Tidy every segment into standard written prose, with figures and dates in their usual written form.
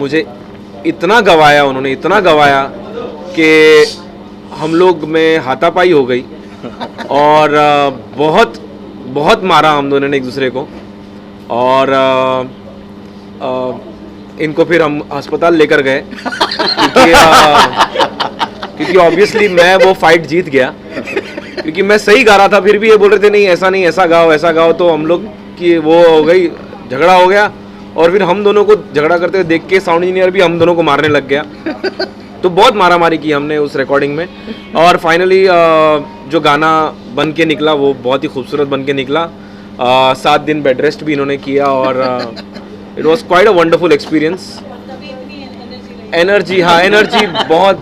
मुझे इतना गवाया, उन्होंने इतना गवाया कि हम लोग में हाथापाई हो गई और बहुत बहुत मारा हम दोनों ने एक दूसरे को। और इनको फिर हम अस्पताल लेकर गए क्योंकि ऑब्वियसली मैं वो फाइट जीत गया, क्योंकि मैं सही गा रहा था, फिर भी ये बोल रहे थे नहीं ऐसा नहीं, ऐसा गाओ ऐसा गाओ। तो हम लोग की वो हो गई, झगड़ा हो गया और फिर हम दोनों को झगड़ा करते हुए देख के साउंड इंजीनियर भी हम दोनों को मारने लग गया। तो बहुत मारामारी की हमने उस रिकॉर्डिंग में और फाइनली जो गाना बन के निकला वो बहुत ही खूबसूरत बन के निकला। 7 दिन बेड रेस्ट भी इन्होंने किया और it was quite a wonderful experience. Energy, हाँ एनर्जी बहुत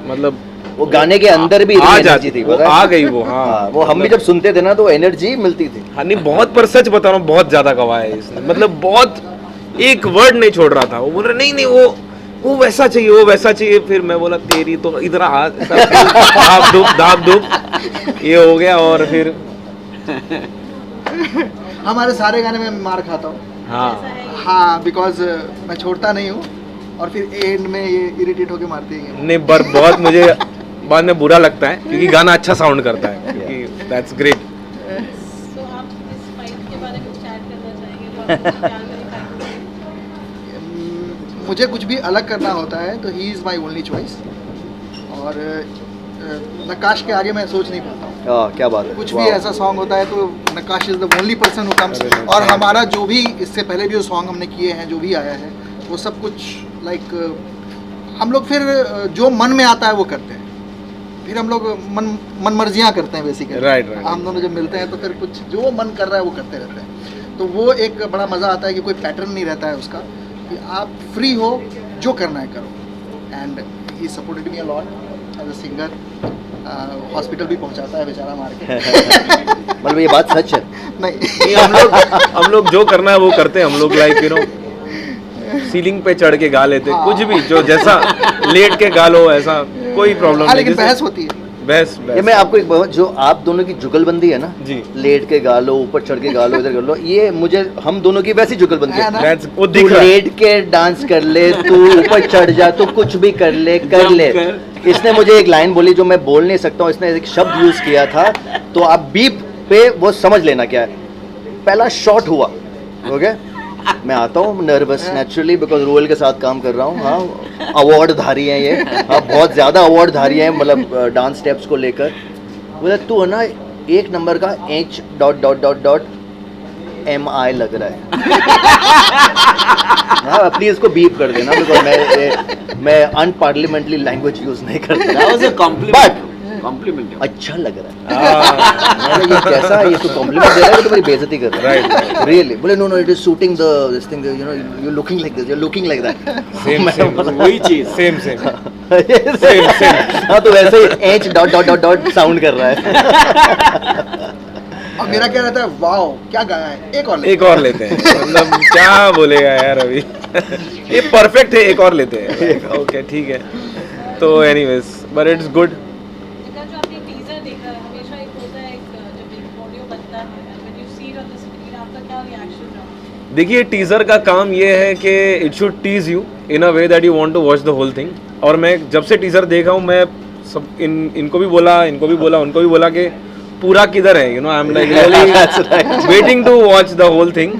मतलब वो गाने के अंदर भी आ एनर्जी जाती थी, वो आ गई वो। हाँ वो हम भी जब सुनते थे ना तो एनर्जी मिलती थी। हाँ नहीं बहुत, पर सच बता रहा हूँ बहुत ज्यादा गवाया है इसने, मतलब बहुत एक वर्ड नहीं छोड़ रहा था। वो बोल रहे नहीं नहीं वो वैसा चाहिए, वो वैसा चाहिए। फिर मैं बोला तेरी तो इधर आ, धाप धूप ये हो गया। और फिर हमारे सारे गाने में मार खाता हूँ। हाँ बिकॉज मैं छोड़ता नहीं हूँ और फिर एंड में ये इरिटेट होके मारते हैं। नहीं पर बहुत मुझे बाद में बुरा लगता है क्योंकि गाना अच्छा साउंड करता है। That's great. तो आप इस फाइट के बारे में कुछ ऐड करना चाहेंगे तो आपको क्या लगता है? मुझे कुछ भी अलग करना होता है तो he is my only choice और नक्काश के आगे मैं सोच नहीं पाता हूँ। क्या बात है। कुछ भी ऐसा सॉन्ग होता है तो Nakash is the only person who comes. और हमारा जो भी इससे पहले भी जो सॉन्ग हमने किए हैं, जो भी आया है, वो सब कुछ लाइक हम लोग फिर जो मन में आता है वो करते हैं। फिर हम लोग मन मर्जियाँ करते हैं बेसिकली। राइट। हम दोनों जब मिलते हैं तो फिर कुछ जो मन कर रहा है वो करते रहते हैं। तो वो एक बड़ा मज़ा आता है कि कोई पैटर्न नहीं रहता है उसका, कि आप फ्री हो, जो करना है करो। And he supported me a lot as a singer. Hospital भी पहुंचाता है बेचारा मार के। मतलब ये बात सच है। नहीं हम लोग जो करना है वो करते हैं। हम लोग लाइक यू नो सीलिंग पे चढ़ के गा लेते, कुछ भी जो जैसा लेट के गा लो ऐसा कोई प्रॉब्लम नहीं। लेकिन बहस होती है। बहस ये मैं आपको एक जो आप दोनों की जुगलबंदी है ना जी, लेट के गा लो, ऊपर चढ़ के गा लो, इधर कर लो, ये मुझे हम दोनों की वैसी जुगलबंदी है। That's- वो तू दिख रहा है। लेट के डांस कर ले, तू ऊपर चढ़ जा, तू कुछ भी कर ले कर ले। इसने मुझे एक लाइन बोली जो मैं बोल नहीं सकता हूँ, इसने एक शब्द यूज किया था, तो आप बीप पे वो समझ लेना क्या है। पहला शॉट हुआ, ओके, मैं आता हूँ नर्वस नेचुरली बिकॉज रोयल के साथ काम कर रहा हूँ। हाँ अवार्ड धारी हैं ये, हाँ बहुत ज़्यादा अवार्ड धारी हैं, मतलब डांस स्टेप्स को लेकर। बोला तू है ना 1 नंबर का H.MI लग रहा है। हाँ प्लीज इसको बीप कर देना बिकॉज मैं अनपार्लियामेंटली लैंग्वेज यूज नहीं करता। बट कॉम्प्लीमेंट अच्छा लग रहा है। ये कैसा, ये तो कॉम्प्लीमेंट दे रहा है, तो मेरी बेइज्जती कर रहा है। रियली बोले no no it is shooting the this thing, you know you looking like this, you looking like that. Same वही चीज सेम हाँ तो वैसे ही H.... साउंड कर रहा है। और मेरा क्या रहता है, वाओ क्या गाया है, एक और लेते हैं। मतलब क्या बोलेगा यार अभी। ये परफेक्ट है, एक और लेते हैं। ओके ठीक है। तो एनीवेज बट इट्स गुड। इनका जो आपने टीजर देखा है, हमेशा एक होता है जब एक ऑडियो बनता है, when you see it on the screen, आपका क्या रिएक्शन रहा? देखिए टीजर का काम ये है कि it should tease you in a way that you want to watch the whole thing. और मैं जब से टीजर देखा हूँ, मैं सब इनको भी बोला उनको भी बोला कि पूरा किधर है, you know I am like really waiting to watch the whole thing.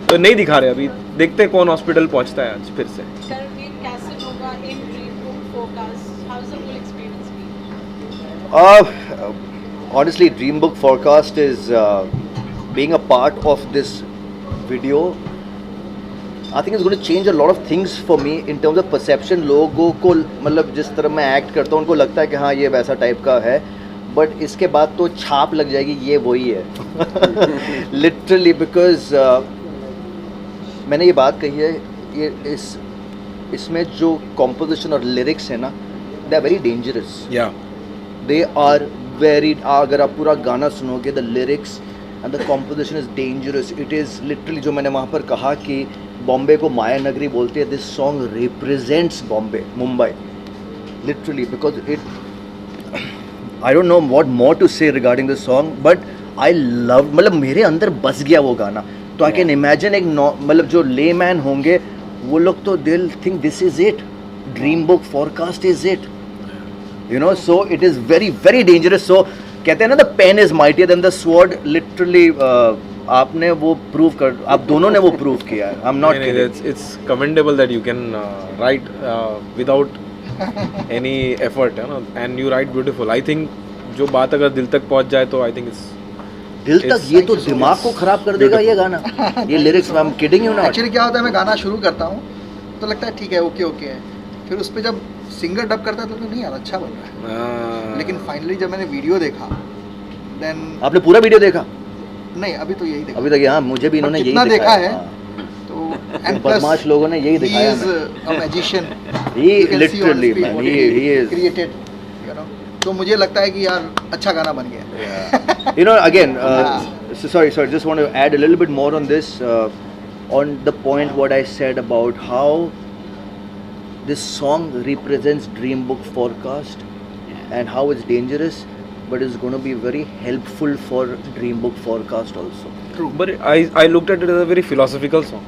तो नहीं दिखा रहे अभी, देखते हैं कौन हॉस्पिटल पहुंचता है आज फिर से। करंटली कैसे होगा in Dream Book forecast, how is the whole experience been? Honestly, Dream Book Forecast is being a part of this video. I think it's going to change a lot of things for me in terms of perception. लोगों को मतलब जिस तरह मैं act करता हूँ उनको लगता है कि हाँ ये वैसा टाइप का है, बट इसके बाद तो छाप लग जाएगी ये वही है। लिटरली बिकॉज मैंने ये बात कही है, ये इसमें जो कॉम्पोजिशन और लिरिक्स है ना, they are very dangerous. They are very, अगर आप पूरा गाना सुनोगे, the lyrics and the composition is dangerous. It is literally जो मैंने वहाँ पर कहा कि बॉम्बे को माया नगरी बोलते हैं, this song represents Bombay, Mumbai, literally because it, I don't know what more to say regarding this song, but I love, मतलब मेरे अंदर बस गया वो गाना। तो आई कैन इमेजिन एक मतलब जो ले मैन होंगे वो लोग तो दिल think this is it, dream book forecast is it, you know. So it is very very dangerous. So कहते हैं ना the pen is mightier than the sword. Literally आपने वो प्रूव कर, आप दोनों ने वो प्रूव किया है. I am not kidding. it's commendable that you can write without any effort, you know, and you write beautiful. I think जो बात अगर दिल तक पहुंच जाए तो I think it's दिल तक ये तो दिमाग को खराब कर देगा ये गाना, ये lyrics. I am kidding you not. Actually क्या होता है, मैं गाना शुरू करता हूँ तो लगता है ठीक है, ओके ओके है, फिर उस पर जब सिंगर डब करता है तो नहीं यार अच्छा बन रहा है. लेकिन फाइनली जब मैंने वीडियो देखा देन. आपने पूरा वीडियो देखा? नहीं, अभी तो यही देखा. अभी तक हाँ, मुझे भी इन्होंने यही जितना देखा है हाँ. तो इन बदमाश लोगों ने यही दिखाया he is a magician. He You can see on literally, screen man, what he is. created, you know. तो मुझे लगता है कि यार अच्छा गाना बन गया. You know, again, so sorry, just want to add a little bit more on this, on the point what I said about how this song represents Dream Book Forecast and how it's dangerous, but it's going to be very helpful for Dream Book Forecast also. True. but I looked at it as a very philosophical song.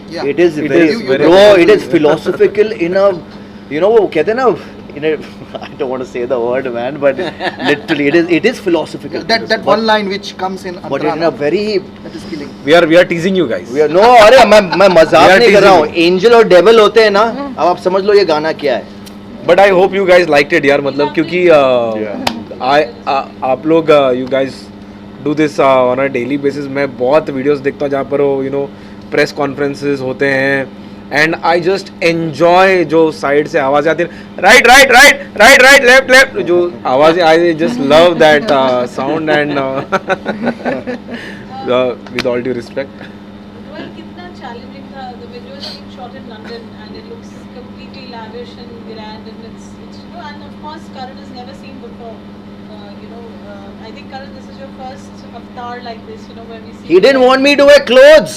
Yeah. It is It very, is very bro, it is philosophical in a, you know, वो कहते हैं ना, in a, I don't want to say the word, man, but literally it is philosophical. That one line which comes in But in a Antarana, very, that is killing. we are teasing you guys. we are, no, अरे मैं मजाक We are नहीं कर रहा हूँ. teasing angel और devil होते हैं ना, अब आप समझ लो ये गाना क्या है. But I hope you guys liked it यार, मतलब क्योंकि आप लोग you guys do this on a daily basis. मैं बहुत वीडियोस देखता हूँ जहाँ पर वो you know प्रेस कॉन्फ्रेंसेस होते हैं एंड आई जस्ट एंजॉय जो साइड से आवाज़ आती है right right right right right left left जो आवाज़ I just love that sound and with all due respect. Well, कितना challenging था. The videos are being shot in London and it looks completely lavish and grand and it's you know, and of course Karan has never seen before. You know, I think Karan, this is your first avatar like this. You know, where we see. He didn't want me to wear clothes.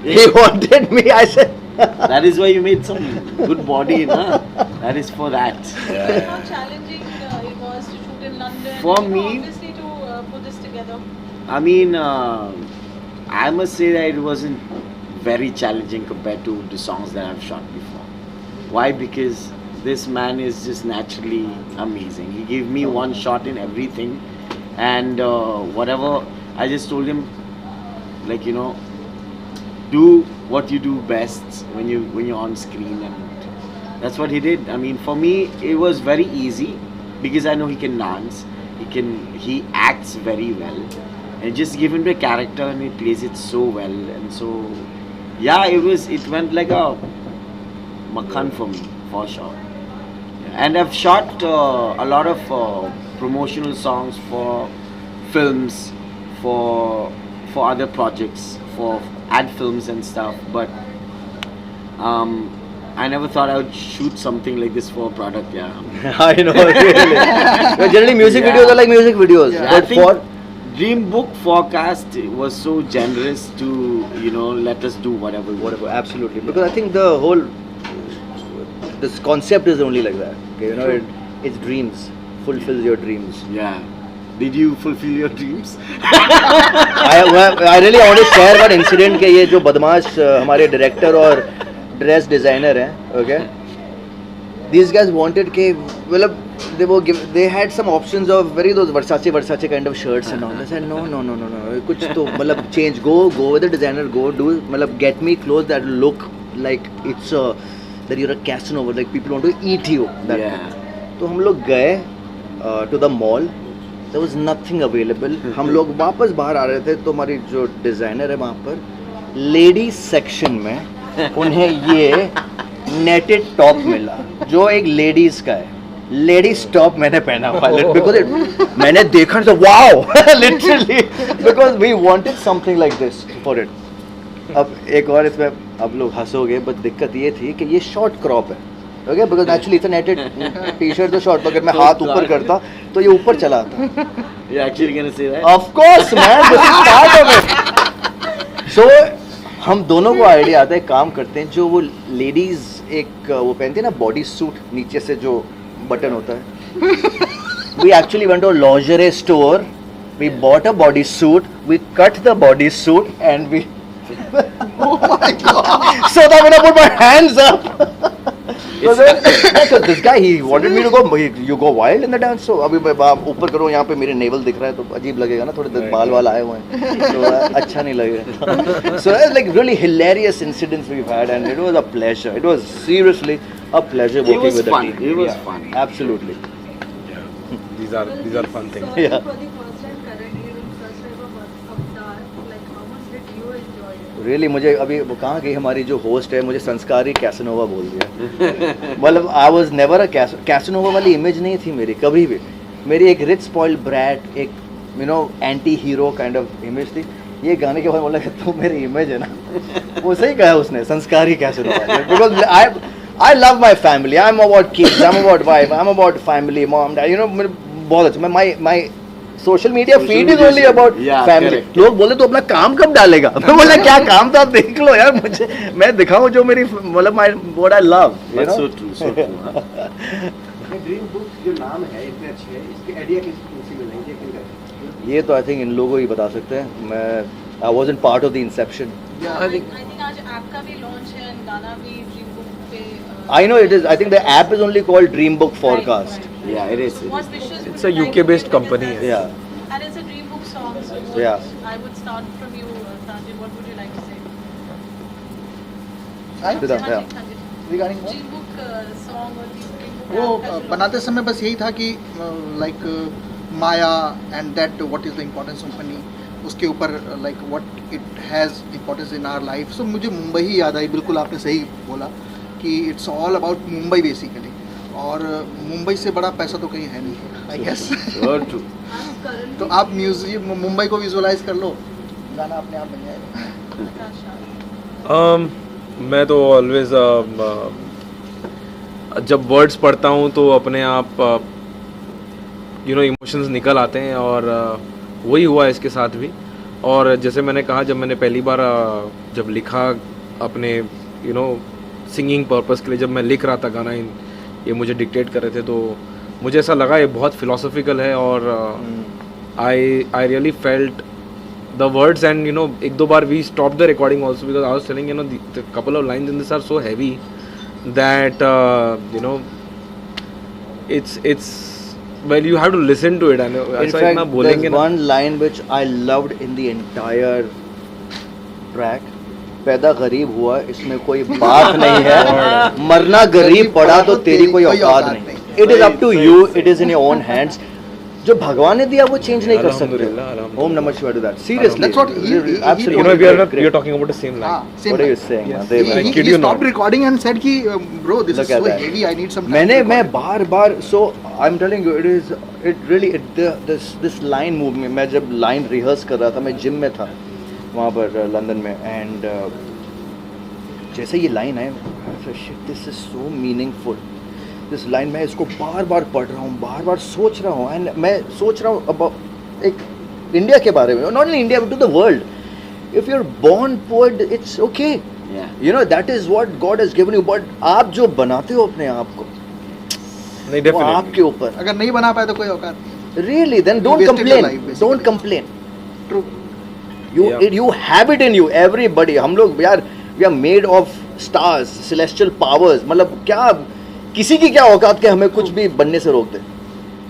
He wanted me. I said. That is why you made some good body, na? That is for that. How challenging it was to shoot in London. For and, you know, me- obviously to put this together. I mean, I must say that it wasn't very challenging compared to the songs that I've shot before. Why? Because this man is just naturally amazing. He gave me one shot in everything, and whatever I just told him, like, you know, do what you do best when you're on screen, and that's what he did. I mean, for me it was very easy because I know he can dance, he acts very well, and just give him the character and he plays it so well. And so yeah, it went like a makhan for me, for sure. And I've shot a lot of promotional songs for films, for other projects, for ad films and stuff, but I never thought I would shoot something like this for a product. Yeah, I know. Really. Generally, music Yeah. videos are like music videos, Yeah. I but think for Dream Book Forecast was so generous to, you know, let us do whatever. whatever, absolutely. Because I think the whole this concept is only like that. Okay, you know, it's dreams, fulfills your dreams. Yeah. Did you fulfill your dreams? I really want to share one incident कि ये जो बदमाश हमारे director और dress designer हैं, okay, these guys wanted कि मतलब they had some options of very those Versace kind of shirts and all. I said no, कुछ तो मतलब change, go with the designer, go do मतलब get me clothes that look like it's that you're a Casanova, like people want to eat you. That Yeah. तो हम लोग गए to the mall. There was nothing available. हम लोग वापस बाहर आ रहे थे तो हमारी जो डिज़ाइनर है वहाँ पर लेडीज सेक्शन में उन्हें ये नेटेड टॉप मिला जो एक लेडीज का है. लेडीज टॉप मैंने पहना हुआ है बिकॉज मैंने देखा तो wow literally because we wanted something like this for it. अब एक और इसमें आप लोग हंसोगे बट दिक्कत ये थी कि ये शॉर्ट क्रॉप है. Okay, because actually it's a knitted T shirt. तो शॉर्ट अगर मैं हाथ ऊपर करता तो ये ऊपर चला आता. You're actually gonna say that? Of course, man. This is part of it. So, हम दोनों को आइडिया आता है, काम करते हैं जो वो लेडीज एक वो पहनती है ना बॉडी सूट नीचे से जो बटन होता है. We actually went to a lingerie store We bought a bodysuit, we cut the bodysuit, and we. Oh my God. So that when I put my hands up. Because this guy, he wanted me to go. You go wild in the dance. So अभी मैं आप ऊपर करो, यहाँ पे मेरे navel दिख रहा है तो अजीब लगेगा ना, थोड़े बाल वाल आए हुए हैं तो अच्छा नहीं लगेगा. So it's like really hilarious incidents we've had, and it was a pleasure. It was seriously a pleasure working was with the fun. team. It was Yeah, fun. Absolutely. These are fun things. Sorry Yeah. for the first time currently in such type of avatar. Like how much did you enjoy it? Really मुझे अभी वो कहाँ गई हमारी जो host है, मुझे संस्कारी कैसनोवा बोल दिया. मतलब I was never a Casanova वाली इमेज नहीं थी मेरी कभी भी. मेरी एक रिच स्पॉइल्ड ब्रैट, एक anti hero kind of image थी. ये गाने के बाद बोला कि तो मेरी इमेज है ना, वो सही कहा उसने, संस्कारी Casanova. Because I love my family, I am about kids, I am about wife, I am about family, mom dad, बहुत अच्छा. My social media Social feed is media only say- about Yeah, family. correct. लोग बोले तो अपना काम कब डालेगा. मैं बोला क्या काम था, आप देख लो यार, मुझे मैं दिखाऊं जो मेरी मतलब my what I love, you That's know. so true, so true. huh? Dream Book जो नाम है इतने अच्छे हैं, इसके आइडिया किससे मिलेंगे, किन का? ये तो आई थिंक इन लोगों ही बता सकते हैं. मैं I wasn't part of the Inception. Yeah. I think आज ऐप का भी लॉन्च है and गाना भी ड्रीम बुक पे I know it is, I think the app is only called dream book forecast. Yeah, it is. What wishes It's would a you like UK to based give company, with this? yeah. And it's a dream book song, so what, Yeah. I would start from you, Sanjay. What would you like to say? Hi. Siddharth, yeah. Sanjay. Regarding what? Dream book song और dream book वो app का जो बनाते समय बस यही था कि like maya and that what is the importance of money, उसके ऊपर like what it has importance in our life. So मुझे मुंबई ही याद आई. बिल्कुल आपने सही बोला कि it's all about Mumbai basically. और मुंबई से बड़ा पैसा तो कहीं है नहीं, आई गेस. So true. तो आप म्यूजिक मुंबई को विजुअलाइज कर लो, गाना अपने आप बन जाएगा. Natasha. मैं तो ऑलवेज जब वर्ड्स पढ़ता हूँ तो अपने आप इमोशंस निकल आते हैं, और वही हुआ इसके साथ भी. और जैसे मैंने कहा, जब मैंने पहली बार जब लिखा अपने सिंगिंग पर्पस के लिए, जब मैं लिख रहा था गाना, ये मुझे डिक्टेट कर रहे थे, तो मुझे ऐसा लगा ये बहुत फिलोसॉफिकल है. और I really felt the words, and एक दो बार we stopped the recording also because I was telling the couple of lines in this are so heavy that it's well, you have to listen to it. and In ऐसा fact, इतना बोलेंगे there's ना. one line which I loved in the entire track. पैदा गरीब हुआ, इसमें कोई बात नहीं है, मरना गरीब पड़ा तो तेरी कोई औकात नहीं. It is up to you, it is in your own hands. जो भगवान ने दिया वो चेंज नहीं कर सकते. अल्हम्दुलिल्लाह, अल्हम्दुलिल्लाह. ओम नमः शिवाय. Seriously, That's what he absolutely. we are talking about the same line. हाँ, same What are you line. saying? Yes. man? They- I He kid you stopped not. recording and said कि bro this Look is at so that. heavy, I need some time. मैंने to मैं record." Bar bar so I'm telling you it really this line moved me. मैं जब line rehearse कर रहा था, मैं gym में था वहाँ पर लंदन में, and जैसे ये line है, shit, this is so meaningful. This line मैं इसको बार बार पढ़ रहा हूँ, बार बार सोच रहा हूँ, एंड मैं सोच रहा हूँ अबाउट एक इंडिया के बारे में, not in India but to the world. If you are born poet it's okay, Yeah. You know that is what God has given you. But आप जो बनाते हो अपने आप को, नहीं, वो definitely. आपके ऊपर, अगर नहीं बना पाए तो कोई औकात नहीं. Really then You don't wasted your complain, life, basically. Don't complain. True. You have it in you, everybody. हम लोग यार we are made of stars, celestial powers. मतलब क्या, किसी की क्या औकात के हमें कुछ भी बनने से रोक दे.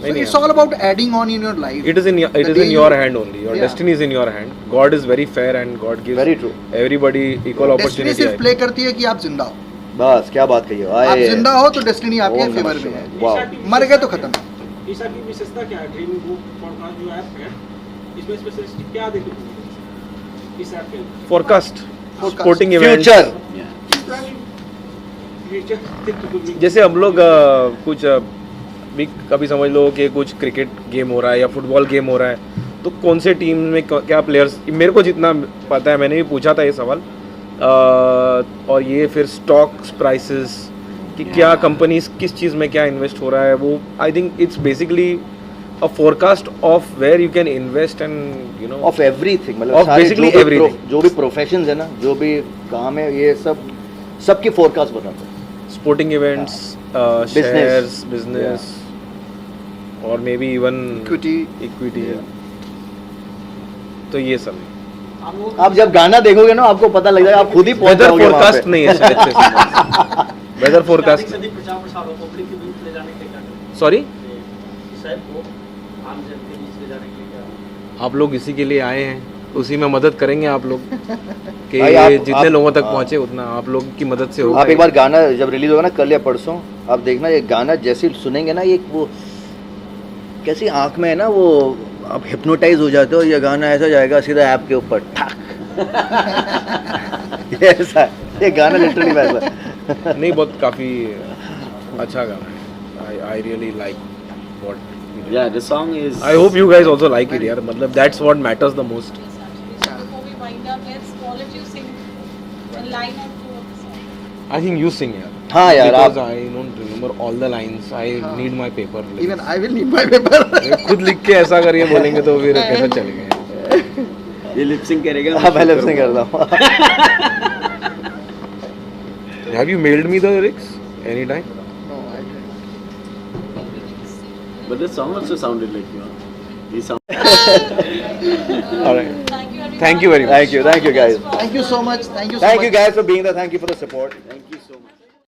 So it's all about adding on in your life. It is in The day your you- hand only. Your Yeah. destiny is in your hand. God is very fair and God gives Very true. everybody equal Destiny opportunity. सिर्फ play करती है कि आप जिंदा हो. बस क्या बात कही हो. आप जिंदा हो तो डेस्टिनी आपके ओम फेवर नमः में है. शिवाय. वाह. मर गए तो खत्म. ईशा की विशेषता क्या है? ड्रीम बुक पॉडकास्ट जो ऐप है, इसमें स्पेशलिस्ट क्या देखते हो इस ऐप के अंदर? Forecast. Forecast. Sporting events. Future. Yeah. इस तरह की फ्यूचर देखते हो? जैसे हम लोग कुछ भी कभी समझ लो कि कुछ क्रिकेट गेम हो रहा है या फुटबॉल गेम हो रहा है, तो कौन से टीम में क्या प्लेयर्स, मेरे को जितना पता है, मैंने भी पूछा था ये सवाल. और ये फिर स्टॉक्स प्राइसेस कि क्या कंपनीज किस चीज़ में क्या इन्वेस्ट हो रहा है, वो I think it's basically a forecast of where you can invest and of everything. मतलब Of सारे basically जो भी everything. जो भी प्रोफेशंस है ना, जो भी काम है, ये सब सबकी फोरकास्ट बताते हैं. स्पोर्टिंग इवेंट्स, शेयर्स, बिजनेस, और may be even Equity. Equity. तो ये सब आप जब गाना देखोगे ना आपको पता लग जाएगा, आप खुद ही पहुंच वेदर जाओगे वहाँ फोरकास्ट पे। नहीं है शायद से वेदर फोरकास्ट प्रचार प्रसार हो पब्लिक के बीच ले जाने के लिए क्या करें? सॉरी साहब को आम जन के बीच ले जाने के लिए क्या आप लोग इसी के लिए आए हैं, उसी में मदद करेंगे आप लोग कि भाई, आप- जितने आप- लोगों तक हाँ। पहुंचे उतना आप लोग की मदद से होगा। आप एक बार गाना जब रिलीज होगा ना कल या परसों, आप देखना ये गाना जैसे ही सुनेंगे ना, ये वो कैसी आंख में है ना, वो आप हिप्नोटाइज हो जाते हो, ये गाना ऐसा जाएगा सीधा ऐप के ऊपर ठाक। ये ऐसा है, ये गाना लिटरली वैसा है। नहीं बहुत काफ़ी अच्छा गाना है। I really like what Yeah, the song is. I hope you guys also like it यार, मतलब that's what matters the most. Yes, actually. So before we wind up, let's all of you sing a line or two of the song. I think you sing यार। हाँ यार, because आप I don't remember all the lines, I need my paper. Even I will need my paper. खुद लिख के ऐसा करिए बोलेंगे तो फिर कैसे चलेगा। ये लिप सिंक करेगा। हाँ मैं लिपसिंग करता हूँ। Have you meld me the lyrics any time? But the song also sounded like you. He sound. Alright. Thank you, everyone. Thank you very much. Thank you guys. Thank you so much. Thank you so Thank much. you guys for being there. Thank you for the support.